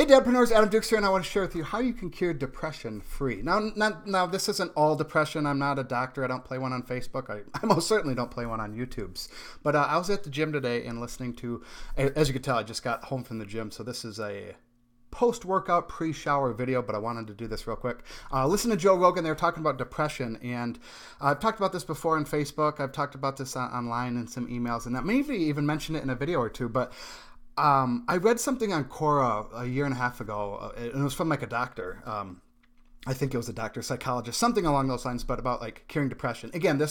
Hey, Dadpreneurs, Adam Dukes here, and I want to share with you how you can cure depression free. Now, this isn't all depression. I'm not a doctor. I don't play one on Facebook. I most certainly don't play one on YouTube's. But I was at the gym today and listening to, as you can tell, I just got home from the gym, so this is a post-workout, pre-shower video, but I wanted to do this real quick. Listen to Joe Rogan. They were talking about depression, and I've talked about this before on Facebook. I've talked about this online in some emails, and that maybe even mentioned it in a video or two, but I read something on Quora a year and a half ago, and it was from like a doctor. I think it was a doctor, psychologist, something along those lines, but about like curing depression. Again,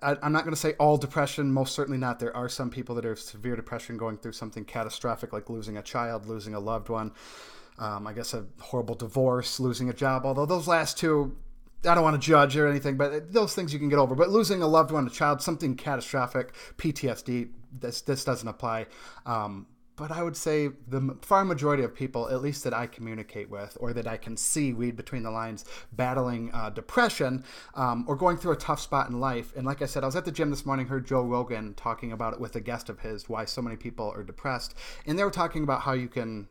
I'm not going to say all depression, most certainly not. There are some people that are severe depression going through something catastrophic like losing a child, losing a loved one, I guess a horrible divorce, losing a job, although those last two, I don't want to judge or anything, but those things you can get over. But losing a loved one, a child, something catastrophic, PTSD, this doesn't apply. But I would say the far majority of people, at least that I communicate with or that I can see, read between the lines, battling depression or going through a tough spot in life. And like I said, I was at the gym this morning, heard Joe Rogan talking about it with a guest of his, why so many people are depressed. And they were talking about how you can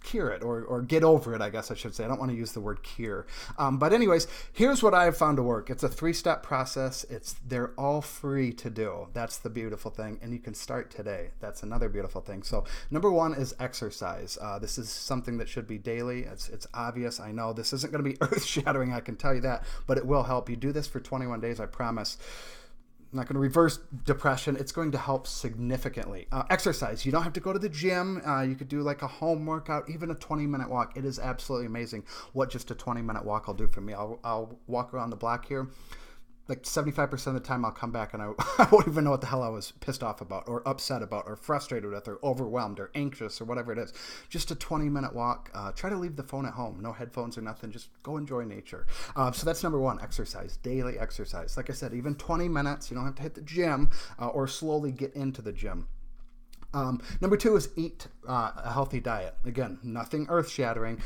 cure it or get over it, I guess I should say. I don't want to use the word cure. But anyways, here's what I have found to work. It's a 3-step process. They're all free to do. That's the beautiful thing. And you can start today. That's another beautiful thing. So number 1 is exercise. This is something that should be daily. It's obvious. I know this isn't going to be earth shattering. I can tell you that, but it will help. You do this for 21 days. I promise. I'm not going to reverse depression. It's going to help significantly. Exercise. You don't have to go to the gym. You could do like a home workout, even a 20-minute walk. It is absolutely amazing what just a 20-minute walk will do for me. I'll walk around the block here. Like 75% of the time I'll come back and I won't even know what the hell I was pissed off about or upset about or frustrated with or overwhelmed or anxious or whatever it is. Just a 20-minute walk. Try to leave the phone at home. No headphones or nothing. Just go enjoy nature. So that's number 1, exercise. Daily exercise. Like I said, even 20 minutes. You don't have to hit the gym or slowly get into the gym. Number 2 is eat a healthy diet. Again, nothing earth-shattering.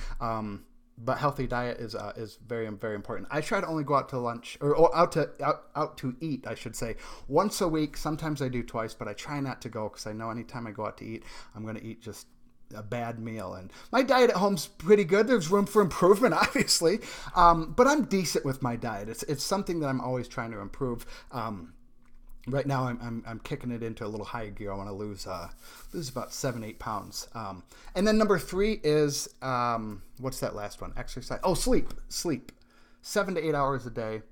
But healthy diet is very, very important. I try to only go out to lunch or out to eat, I should say, once a week. Sometimes I do twice, but I try not to go because I know anytime I go out to eat, I'm going to eat just a bad meal. And my diet at home's pretty good. There's room for improvement, obviously, but I'm decent with my diet. It's something that I'm always trying to improve. Right now, I'm kicking it into a little higher gear. I want to lose about 7-8 pounds. And then number 3 is what's that last one? Exercise. Oh, sleep. 7 to 8 hours a day.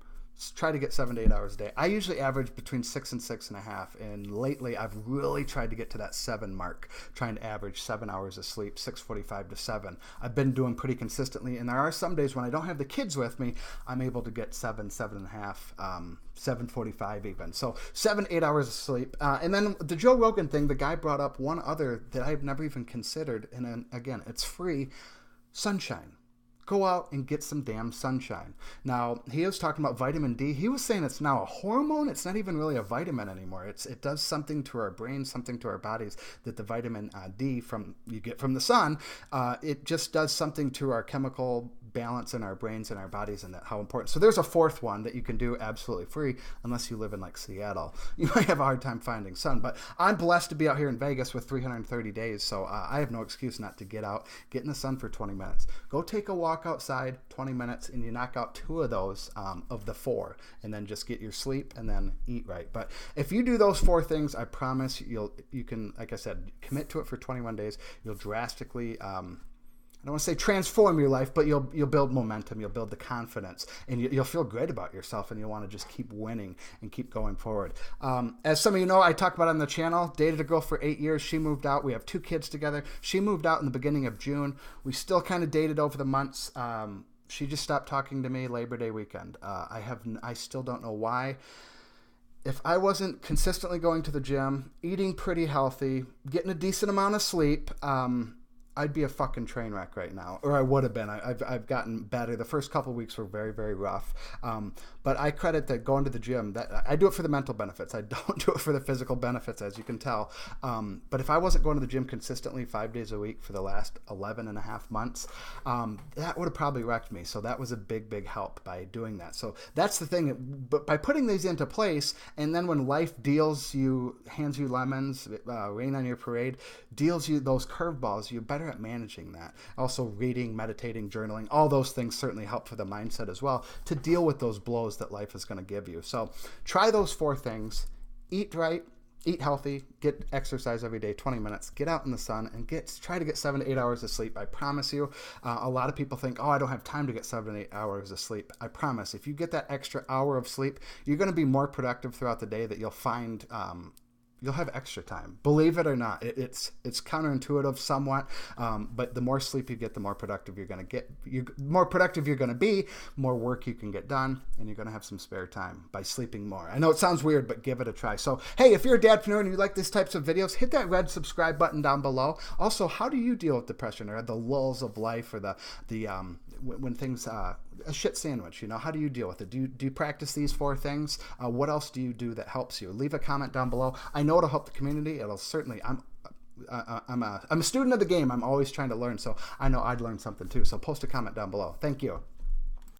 Try to get 7 to 8 hours a day. I usually average between 6 and 6.5, and lately I've really tried to get to that 7 mark, trying to average 7 hours of sleep, 6:45 to 7. I've been doing pretty consistently, and there are some days when I don't have the kids with me, I'm able to get 7, 7.5, 7:45 even. So 7, 8 hours of sleep. And then the Joe Rogan thing, the guy brought up one other that I've never even considered, and then, again, it's free: sunshine. Go out and get some damn sunshine. Now, he was talking about vitamin D. He was saying it's now a hormone. It's not even really a vitamin anymore. It does something to our brain, something to our bodies that the vitamin D you get from the sun. It just does something to our chemical balance in our brains and our bodies, and how important. So there's a 4th one that you can do absolutely free, unless you live in like Seattle. You might have a hard time finding sun, but I'm blessed to be out here in Vegas with 330 days, so I have no excuse not to get out, get in the sun for 20 minutes. Go take a walk outside, 20 minutes, and you knock out 2 of those of the 4, and then just get your sleep and then eat right. But if you do those 4 things, I promise you can, like I said, commit to it for 21 days. You'll drastically I don't want to say transform your life, but you'll build momentum, you'll build the confidence, and you'll feel great about yourself, and you'll want to just keep winning and keep going forward. As some of you know, I talk about on the channel, dated a girl for 8 years. She moved out. We have 2 kids together. She moved out in the beginning of June. We still kind of dated over the months. She just stopped talking to me Labor Day weekend. I still don't know why. If I wasn't consistently going to the gym, eating pretty healthy, getting a decent amount of sleep, I'd be a fucking train wreck right now, or I would have been. I've gotten better. The first couple of weeks were very, very rough. But I credit that going to the gym, that I do it for the mental benefits. I don't do it for the physical benefits, as you can tell. But if I wasn't going to the gym consistently 5 days a week for the last 11 and a half months, that would have probably wrecked me. So that was a big, big help by doing that. So that's the thing. But by putting these into place, and then when life hands you lemons, rain on your parade, deals you those curveballs, you better better at managing that. Also, reading, meditating, journaling, all those things certainly help for the mindset as well to deal with those blows that life is going to give you. So try those 4 things. Eat right, eat healthy, get exercise every day, 20 minutes, get out in the sun, and try to get 7 to 8 hours of sleep. I promise you, a lot of people think, oh, I don't have time to get 7 to 8 hours of sleep. I promise, if you get that extra hour of sleep, you're going to be more productive throughout the day, that you'll find you'll have extra time. Believe it or not, it's counterintuitive somewhat, but the more sleep you get, the more productive you're going to get. More productive you're going to be, more work you can get done, and you're going to have some spare time by sleeping more. I know it sounds weird, but give it a try. So, hey, if you're a dadpreneur and you like these types of videos, hit that red subscribe button down below. Also, how do you deal with depression or the lulls of life, or when things a shit sandwich? How do you deal with it? Do you practice these 4 things? What else do you do that helps you? Leave a comment down below. I know it'll help the community. It'll certainly. I'm a student of the game. I'm always trying to learn, so I know I'd learn something too. So post a comment down below. Thank you.